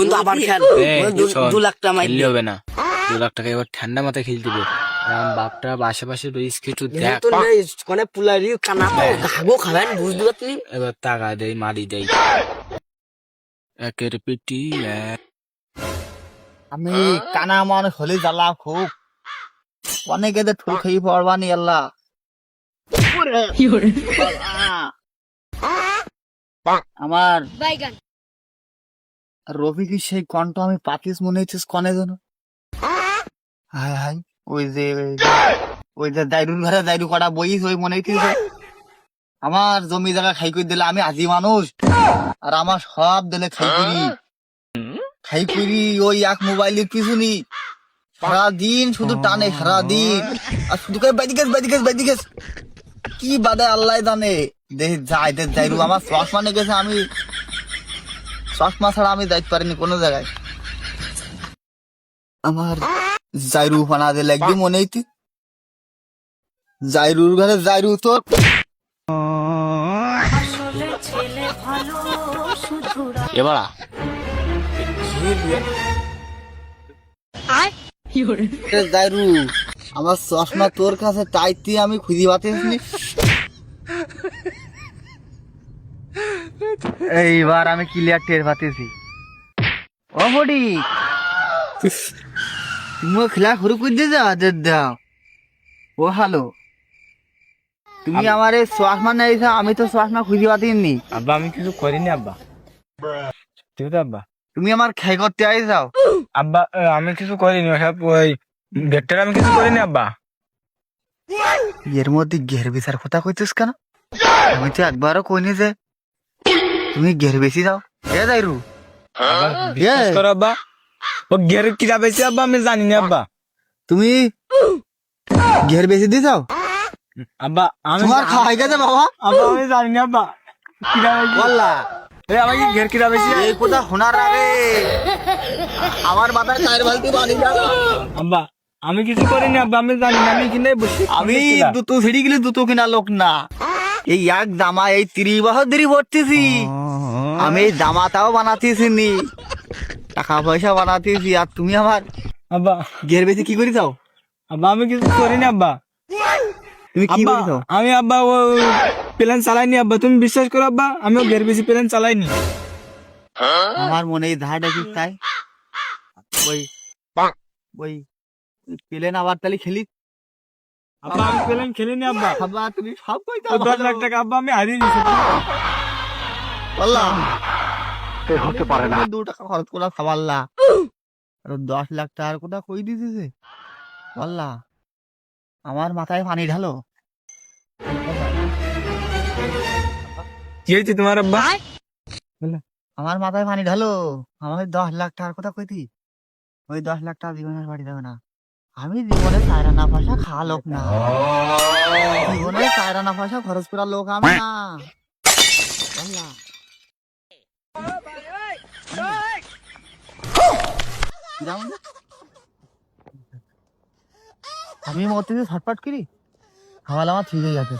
কিন্তু আবার খেল দু লাখ টাকা মাইল হবে না, 2 লাখ টাকা এবার ঠান্ডা মাথায় খেলতে দেবো। বাপটা আশেপাশে রয়েছে একটু দেখ, কোনে পুলারি কানা তো ঘাগো খাবেন বুঝতে পারছি। এবার টাকা দেয় মারি দেয় একের পেটি আমি কানা মানুষ হলে জ্বালা খুব, অনেকে তো ঠুল খেয়ে পড়বানি আল্লাহ। আমার রবি কি সেই কণ্ঠ আমি পাতিস মনে হচ্ছিস কনে যেন। হাই হাই ওই যে দাইরুর ঘরে দাইরু কটা বইস ওই মনে হচ্ছিস আমার জমি জায়গা খাই করে দিলে আমি আজি মানুষ, আর আমার সব দিলে খাই করি ওই এক মোবাইলের পিছুনি সারাদিন শুধু টানে, সারাদিন আর শুধু বাইদিকেস কি বাদে আল্লাহ জানে। দেখ যাইরু আমার চশমা নিয়ে গেছে, আমি চশমা ছাড়া আমি যাইতে পারিনি কোনো জায়গায়। আমার জাইরু ফানা দিলে একদিন মনে হইতি জাইরুর ঘরে জাইরু তোর এবারা জাইরু আমার চশমা তোর কাছে তাইতে আমি খুঁজে পাচ্ছি। এইবার আমি ক্লিয়ার টের পাতেছি। ও বডি তুমি খেলা শুরু করে দিয়ে দাও। ও হ্যালো, তুমি আমার এই চশমা নিয়েছো, আমি তো চশমা খুঁজে পাতিনি। আব্বা আমি কিছু করিনি আব্বা, ঠিক আছে আব্বা। তুমি আমার খেয়ে করতে আইসাও। আব্বা আমি কিছু করিনি, ওসব ওই ভেক্টর আমি কিছু করিনি আব্বা। এর মধ্যে ঘের বিচার কথা কইতেছ কেন? আমি তো একবারও কইনি যে তুমি ঘের বেশি যাও। এ দাইরু বিশ্বাস করো আব্বা, ও ঘের কিরা বেশি আব্বা আমি জানি না আব্বা। তুমি ঘের বেশি দিয়ে যাও আব্বা আমি তোমার খাওয়াই গেছে বাবা। আব্বা আমি জানি না আব্বা কিরা বেশি বললা আমাকে ঘের কিরা বেশি। এই কথা শোনার আগে আমার মাথায় চায়ের বালতি পানি দাও। আব্বা আমি কিছু করিনি আব্বা, আমি জানি না, আমি কিনে বসে আমি দুটো ফিরি গেলে দুটো কিনা লোক না। এই এক জামা এই 30 বছর ধরে ভরতেছি আমি, এই জামাটাও বানাতেছি নি, টাকা পয়সা বানাতেছি, আর তুমি আমার আব্বা ঘের বেশি কি করে যাও? আব্বা আমি কিছু করিনি আব্বা। তুমি কি আব্বা করে যাও? আমি আব্বা ও প্লেন চালাইনি আব্বা, তুমি বিশ্বাস করো আব্বা আমিও ঘের বেশি প্লেন চালাইনি। আমার মনে এই ধারটা কি তাই ওই ওই প্লেন আবার তাহলে খেলি। আব্বা আমি প্লেন খেলিনি আব্বা। আব্বা তুমি সব কইতা 10 লাখ টাকা আব্বা আমি হারিয়ে দিয়েছি। বললাম হতে পারে না, 2 টাকা খরচ করে খাবারলা আর 10 লাখ টাকার কথা কই দিতেছে। বললা আমার মাথায় পানি ঢালো। কি হয়েছে তোমার আব্বা? আমার মাথায় পানি ঢালো। আমার 10 লাখ টাকার কথা কইতি, ওই 10 লাখ টাকা জীবনের বাড়ি দেবে না। আমি জীবনে চায়রানা পয়সা খাওয়া লোক না, জীবনে চায়রানা পয়সা খরচ করা লোক আমি না। আমি মরতে ছটফট করি, খাওয়াল আমার ঠিক হয়ে গেছে।